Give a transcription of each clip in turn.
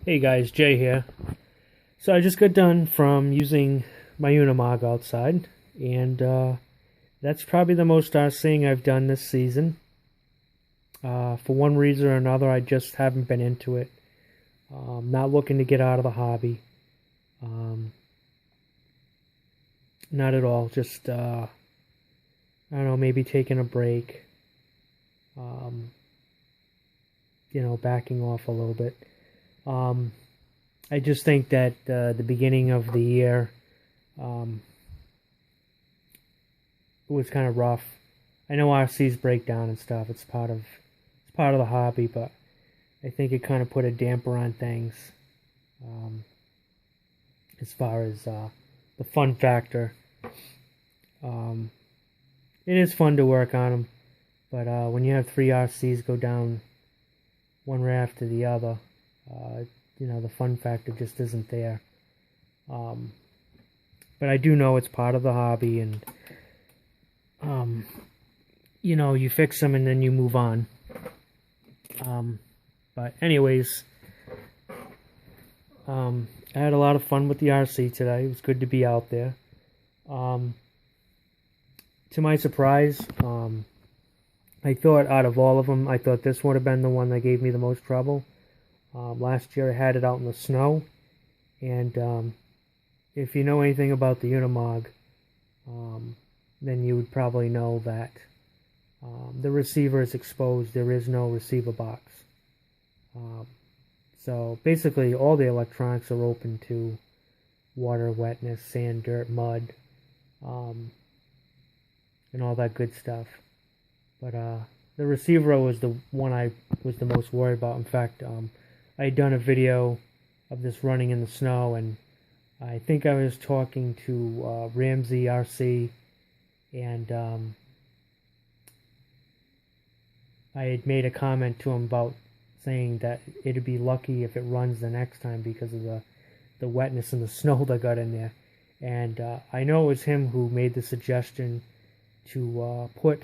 Hey guys, Jay here. So I just got done from using my Unimog outside, and that's probably the most RCing I've done this season. For one reason or another, I just haven't been into it. Not looking to get out of the hobby. Um, Not at all. Just, I don't know, maybe taking a break. Um, backing off a little bit. Um, I just think that the beginning of the year was kind of rough. I know RCs break down and stuff. It's part of the hobby, but I think it kind of put a damper on things um, as far as the fun factor. Um, it is fun to work on them, but when you have three RCs go down one right after the other, the fun factor just isn't there. Um, but I do know it's part of the hobby, and you fix them and then you move on. But anyways, I had a lot of fun with the RC today. It was good to be out there. To my surprise, I thought out of all of them, I thought this would have been the one that gave me the most trouble. Last year I had it out in the snow, and if you know anything about the Unimog, then you would probably know that the receiver is exposed. There is no receiver box. So basically all the electronics are open to water, wetness, sand, dirt, mud, and all that good stuff. But the receiver was the one I was the most worried about. In fact, I had done a video of this running in the snow, and I think I was talking to Ramsey RC, and I had made a comment to him about saying that it'd be lucky if it runs the next time because of the wetness and the snow that got in there. And I know it was him who made the suggestion to put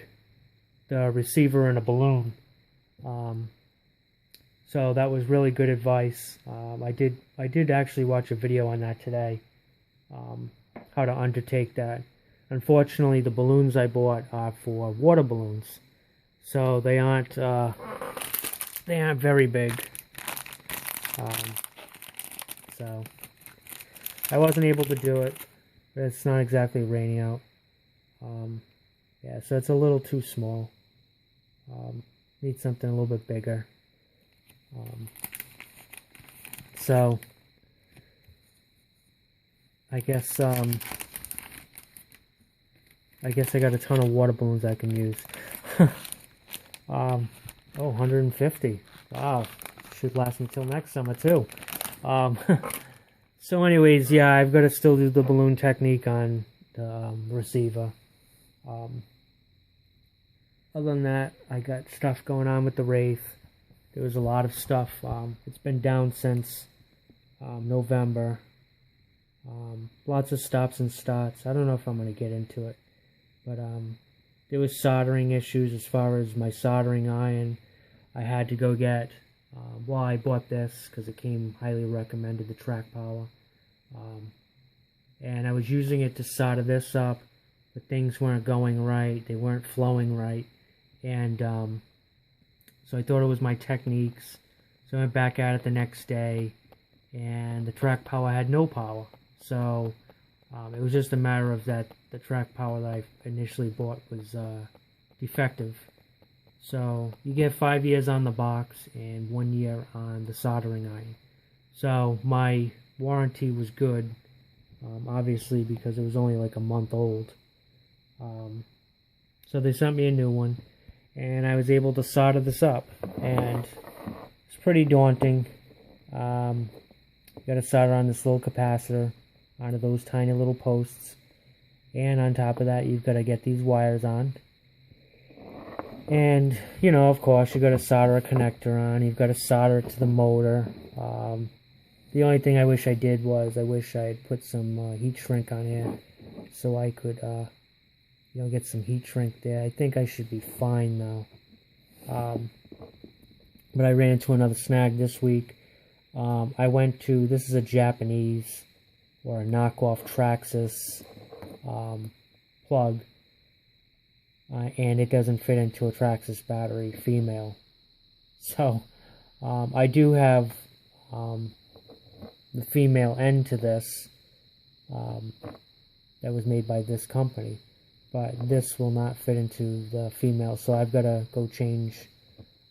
the receiver in a balloon. So that was really good advice. I did actually watch a video on that today, how to undertake that. Unfortunately, the balloons I bought are for water balloons, so they aren't very big. So I wasn't able to do it. But it's not exactly raining out. Yeah, so it's a little too small. Need something a little bit bigger. So I guess I got a ton of water balloons I can use. 150. Wow, should last until next summer too. So anyways, yeah, I've got to still do the balloon technique on the receiver. Other than that, I got stuff going on with the Wraith. There was a lot of stuff. It's been down since November. Lots of stops and starts. I don't know if I'm going to get into it. But there was soldering issues as far as my soldering iron. I had to go get, I bought this because it came highly recommended, the Track Power. And I was using it to solder this up, but things weren't going right. They weren't flowing right. And so I thought it was my techniques. So I went back at it the next day, and the Track Power had no power. So it was just a matter of that the Track Power that I initially bought was defective. So you get 5 years on the box and 1 year on the soldering iron. So my warranty was good, obviously, because it was only like a month old. So they sent me a new one, and I was able to solder this up, and it's pretty daunting. You got to solder on this little capacitor onto those tiny little posts, and on top of that you've got to get these wires on, and of course you got to solder a connector on. You've got to solder it to the motor. The only thing I wish I did was I wish I had put some heat shrink on here so I could get some heat shrink there. I think I should be fine now. But I ran into another snag this week. I went to, this is a Japanese or a knockoff Traxxas plug, and it doesn't fit into a Traxxas battery female. So I do have the female end to this that was made by this company, but this will not fit into the female, so I've got to go change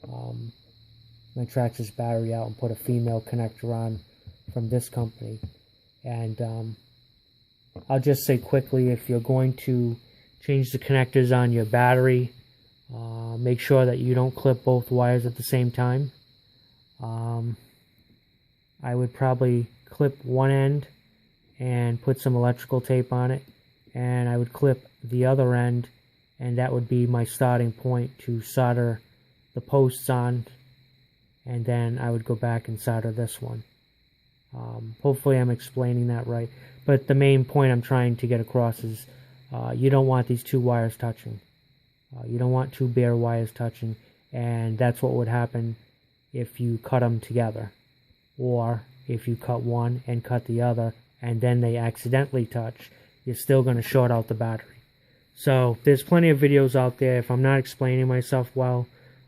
my Traxxas battery out and put a female connector on from this company. And I'll just say quickly, if you're going to change the connectors on your battery, make sure that you don't clip both wires at the same time. I would probably clip one end and put some electrical tape on it, and I would clip the other end, and that would be my starting point to solder the posts on, and then I would go back and solder this one. Hopefully I'm explaining that right, but the main point I'm trying to get across is you don't want these two wires touching. You don't want two bare wires touching, and that's what would happen if you cut them together, or if you cut one and cut the other and then they accidentally touch, you're still going to short out the battery. So there's plenty of videos out there. If I'm not explaining myself well,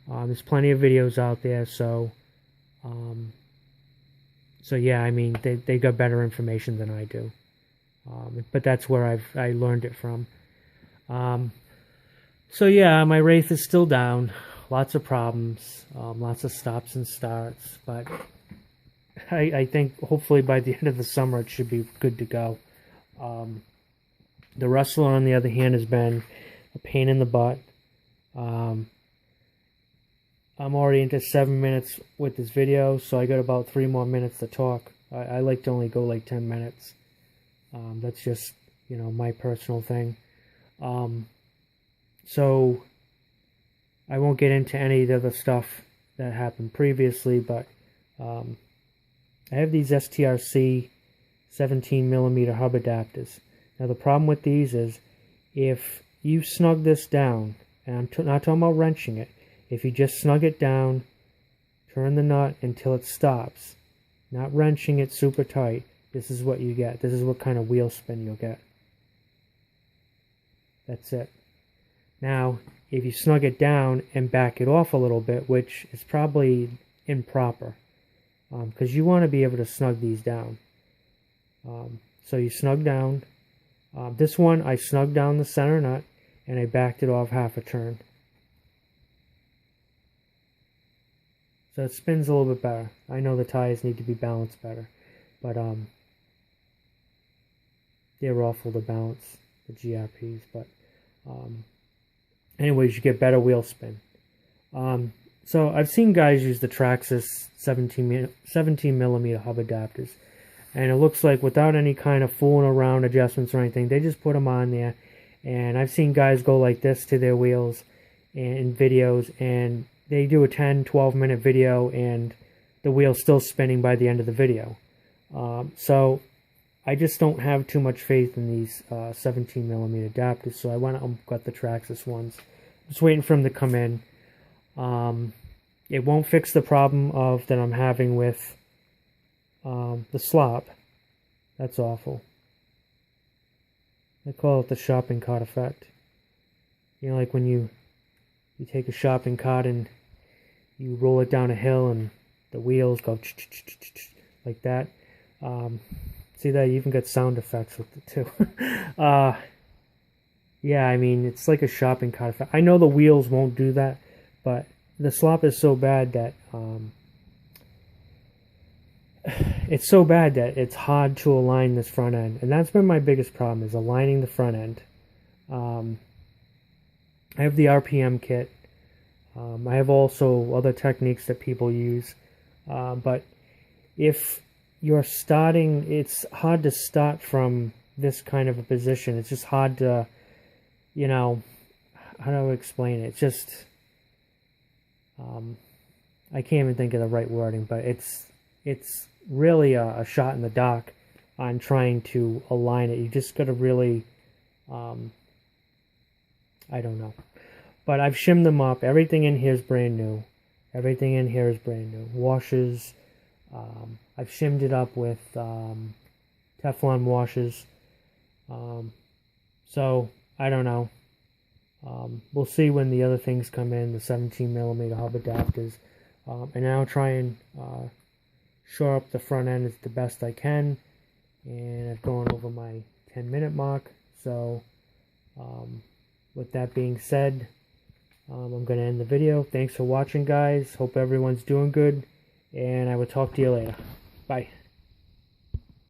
there's plenty of videos out there. So yeah, I mean, they got better information than I do, but that's where I learned it from. So yeah, my Wraith is still down. Lots of problems, lots of stops and starts, but I think hopefully by the end of the summer it should be good to go. The Rustler, on the other hand, has been a pain in the butt. I'm already into 7 minutes with this video, so I got about 3 more minutes to talk. I like to only go like 10 minutes. That's just, you know, my personal thing. So I won't get into any of the other stuff that happened previously, but I have these STRC 17mm hub adapters. Now the problem with these is, if you snug this down, and I'm not talking about wrenching it, if you just snug it down, turn the nut until it stops, not wrenching it super tight, this is what you get. This is what kind of wheel spin you'll get. That's it. Now, if you snug it down and back it off a little bit, which is probably improper, because you want to be able to snug these down. So you snug down. This one, I snugged down the center nut and I backed it off half a turn. So it spins a little bit better. I know the tires need to be balanced better, but they're awful to balance, the GRPs, but anyways, you get better wheel spin. So I've seen guys use the Traxxas 17mm hub adapters, and it looks like without any kind of fooling around adjustments or anything, they just put them on there. And I've seen guys go like this to their wheels in videos, and they do a 10-12 minute video and the wheel's still spinning by the end of the video. So I just don't have too much faith in these 17mm adapters, so I went out and got the Traxxas ones. Just waiting for them to come in. It won't fix the problem that I'm having with the slop. That's awful. I call it the shopping cart effect. You know, like when you take a shopping cart and you roll it down a hill and the wheels go like that. See that? You even got sound effects with it too. Yeah, I mean, it's like a shopping cart effect. I know the wheels won't do that, but the slop is so bad that it's hard to align this front end, and that's been my biggest problem, is aligning the front end. I have the RPM kit. I have also other techniques that people use, but if you're starting, it's hard to start from this kind of a position. It's just hard to, you know, how do I explain it? It's just, I can't even think of the right wording, but it's really a shot in the dark on trying to align it. You just got to really, I don't know. But I've shimmed them up. Everything in here is brand new. Everything in here is brand new. Washers, I've shimmed it up with Teflon washers. So I don't know. We'll see when the other things come in, the 17mm hub adapters. And I'll try and shore up the front end as the best I can. And I've gone over my 10-minute mark. So with that being said, I'm going to end the video. Thanks for watching, guys. Hope everyone's doing good. And I will talk to you later. Bye.